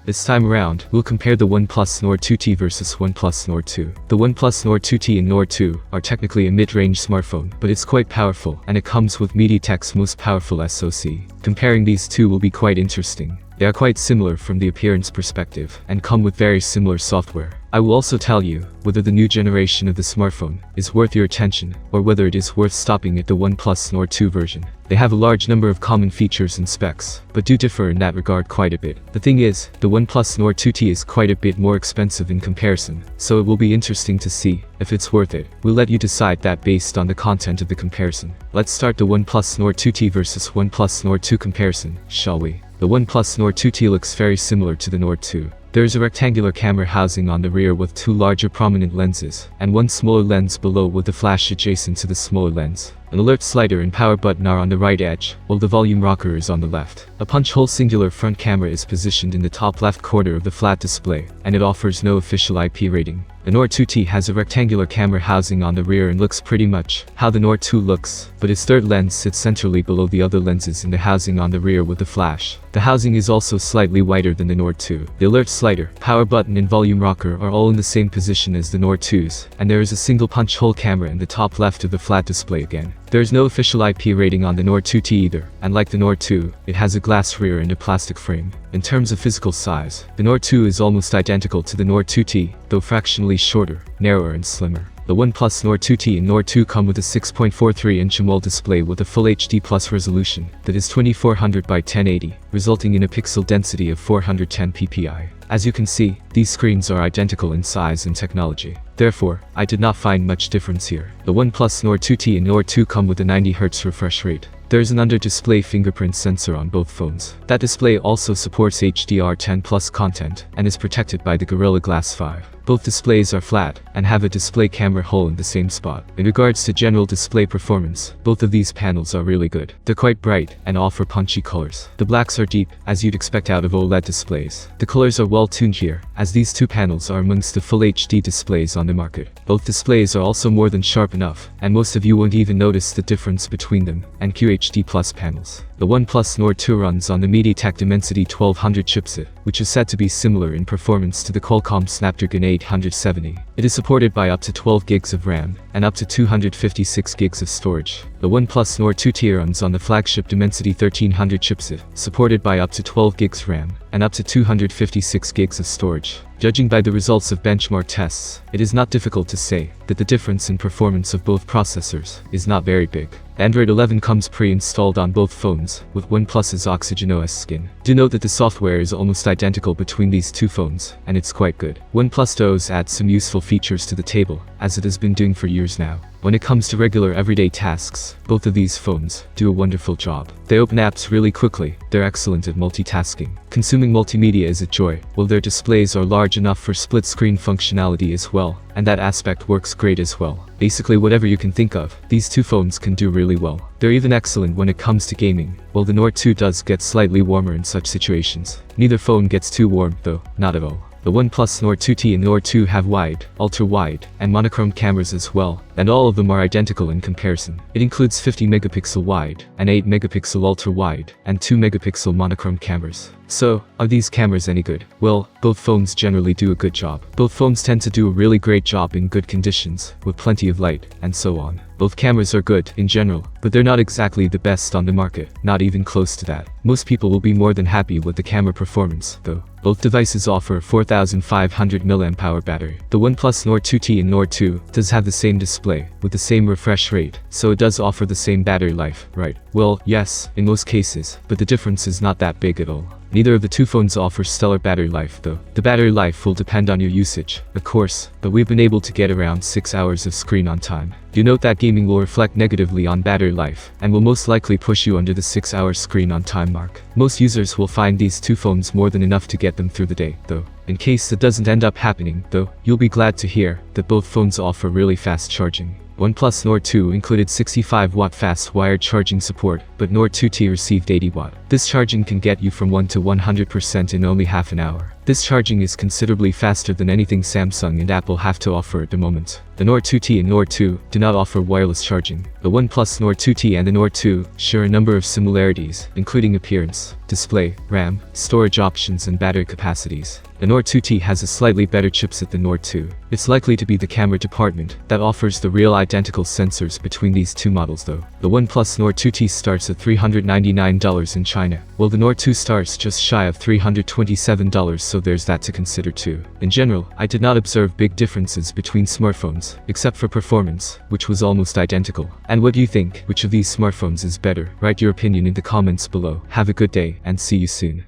This time around, we'll compare the OnePlus Nord 2T versus OnePlus Nord 2. The OnePlus Nord 2T and Nord 2 are technically a mid-range smartphone, but it's quite powerful, and it comes with MediaTek's most powerful SoC. Comparing these two will be quite interesting. They are quite similar from the appearance perspective, and come with very similar software. I will also tell you whether the new generation of the smartphone is worth your attention, or whether it is worth stopping at the OnePlus Nord 2 version. They have a large number of common features and specs, but do differ in that regard quite a bit. The thing is, the OnePlus Nord 2T is quite a bit more expensive in comparison, so it will be interesting to see if it's worth it. We'll let you decide that based on the content of the comparison. Let's start the OnePlus Nord 2T versus OnePlus Nord 2 comparison, shall we? The OnePlus Nord 2T looks very similar to the Nord 2. There is a rectangular camera housing on the rear with two larger prominent lenses, and one smaller lens below with the flash adjacent to the smaller lens. An alert slider and power button are on the right edge, while the volume rocker is on the left. A punch-hole singular front camera is positioned in the top left corner of the flat display, and it offers no official IP rating. The Nord 2T has a rectangular camera housing on the rear and looks pretty much how the Nord 2 looks, but its third lens sits centrally below the other lenses in the housing on the rear with the flash. The housing is also slightly wider than the Nord 2. The alert slider, power button and volume rocker are all in the same position as the Nord 2's, and there is a single punch-hole camera in the top left of the flat display again. There is no official IP rating on the Nord 2T either, and like the Nord 2, it has a glass rear and a plastic frame. In terms of physical size, the Nord 2 is almost identical to the Nord 2T, though fractionally shorter, narrower and slimmer. The OnePlus Nord 2T and Nord 2 come with a 6.43-inch AMOLED display with a Full HD Plus resolution that is 2400 by 1080, resulting in a pixel density of 410 ppi. As you can see, these screens are identical in size and technology. Therefore, I did not find much difference here. The OnePlus Nord 2T and Nord 2 come with a 90Hz refresh rate. There is an under-display fingerprint sensor on both phones. That display also supports HDR10+ content and is protected by the Gorilla Glass 5. Both displays are flat and have a display camera hole in the same spot. In regards to general display performance, both of these panels are really good. They're quite bright and offer punchy colors. The blacks are deep, as you'd expect out of OLED displays. The colors are well tuned here, as these two panels are amongst the Full HD displays on the market. Both displays are also more than sharp enough, and most of you won't even notice the difference between them and QHD Plus panels. The OnePlus Nord 2 runs on the MediaTek Dimensity 1200 chipset, which is said to be similar in performance to the Qualcomm Snapdragon 870. It is supported by up to 12 gigs of RAM and up to 256 gigs of storage. The OnePlus Nord 2T runs on the flagship Dimensity 1300 chipset, supported by up to 12 gigs RAM and up to 256 gigs of storage. Judging by the results of benchmark tests, it is not difficult to say that the difference in performance of both processors is not very big. Android 11 comes pre-installed on both phones, with OnePlus's OxygenOS skin. Do note that the software is almost identical between these two phones, and it's quite good. OnePlus does add some useful features to the table, as it has been doing for years now. When it comes to regular everyday tasks, both of these phones do a wonderful job. They open apps really quickly, they're excellent at multitasking. Consuming multimedia is a joy, while their displays are large enough for split-screen functionality as well, and that aspect works great as well. Basically whatever you can think of, these two phones can do really well. They're even excellent when it comes to gaming, while the Nord 2 does get slightly warmer in such situations. Neither phone gets too warm, though, not at all. The OnePlus Nord 2T and Nord 2 have wide, ultra-wide, and monochrome cameras as well, and all of them are identical in comparison. It includes 50-megapixel wide, and 8-megapixel ultra-wide, and 2-megapixel monochrome cameras. So, are these cameras any good? Well, both phones generally do a good job. Both phones tend to do a really great job in good conditions, with plenty of light, and so on. Both cameras are good, in general, but they're not exactly the best on the market, not even close to that. Most people will be more than happy with the camera performance, though. Both devices offer a 4500 mAh battery. The OnePlus Nord 2T and Nord 2 does have the same display, with the same refresh rate, so it does offer the same battery life, right? Well, yes, in most cases, but the difference is not that big at all. Neither of the two phones offer stellar battery life though. The battery life will depend on your usage, of course, but we've been able to get around 6 hours of screen on time. Do note that gaming will reflect negatively on battery life, and will most likely push you under the 6-hour screen on time mark. Most users will find these two phones more than enough to get them through the day, though. In case that doesn't end up happening, though, you'll be glad to hear that both phones offer really fast charging. OnePlus Nord 2 included 65-watt fast wired charging support, but Nord 2T received 80-watt. This charging can get you from 1 to 100% in only half an hour. This charging is considerably faster than anything Samsung and Apple have to offer at the moment. The Nord 2T and Nord 2 do not offer wireless charging. The OnePlus Nord 2T and the Nord 2 share a number of similarities, including appearance, display, RAM, storage options and battery capacities. The Nord 2T has a slightly better chipset than Nord 2. It's likely to be the camera department that offers the real identical sensors between these two models though. The OnePlus Nord 2T starts at $399 in China, while the Nord 2 starts just shy of $327, so there's that to consider too. In general, I did not observe big differences between smartphones, except for performance, which was almost identical. And what do you think? Which of these smartphones is better? Write your opinion in the comments below. Have a good day, and see you soon.